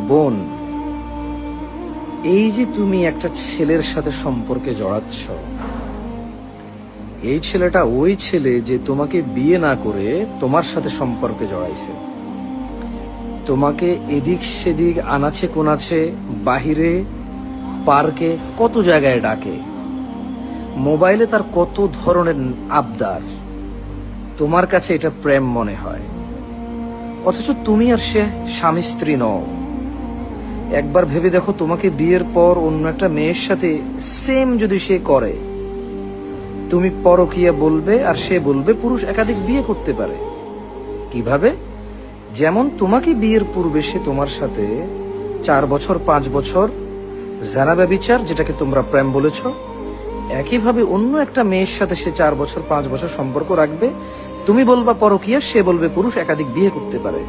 বোন, এই যে তুমি একটা ছেলের সাথে সম্পর্কে জড়াচ্ছ, এই ছেলেটা ওই ছেলে যে তোমাকে বিয়ে না করে তোমার সাথে সম্পর্কে জড়াইছে। তোমাকে এদিক সেদিক আনাচে কোনাচে, বাহিরে, পার্কে, কত জায়গায় ডাকে। মোবাইলে তার কত ধরনের আবদার। তোমার কাছে এটা প্রেম মনে হয়, অথচ তুমি আর সে স্বামী স্ত্রী নও। একবার ভেবে দেখো, তোমাকে বিয়ের পর অন্য একটা মেয়ের সাথে সেম যদি সে করে, তুমি পরকীয়া বলবে আর সে বলবে পুরুষ একাধিক বিয়ে করতে পারে। কিভাবে? যেমন তোমাকে বিয়ের পূর্বে সে তোমার সাথে 4 বছর 5 বছর জানা ব্যভিচার, যেটাকে তোমরা প্রেম বলেছ, একইভাবে অন্য একটা মেয়ের সাথে সে 4 বছর 5 বছর সম্পর্ক রাখবে। তুমি বলবা পরকীয়া, সে বলবে পুরুষ একাধিক বিয়ে করতে পারে।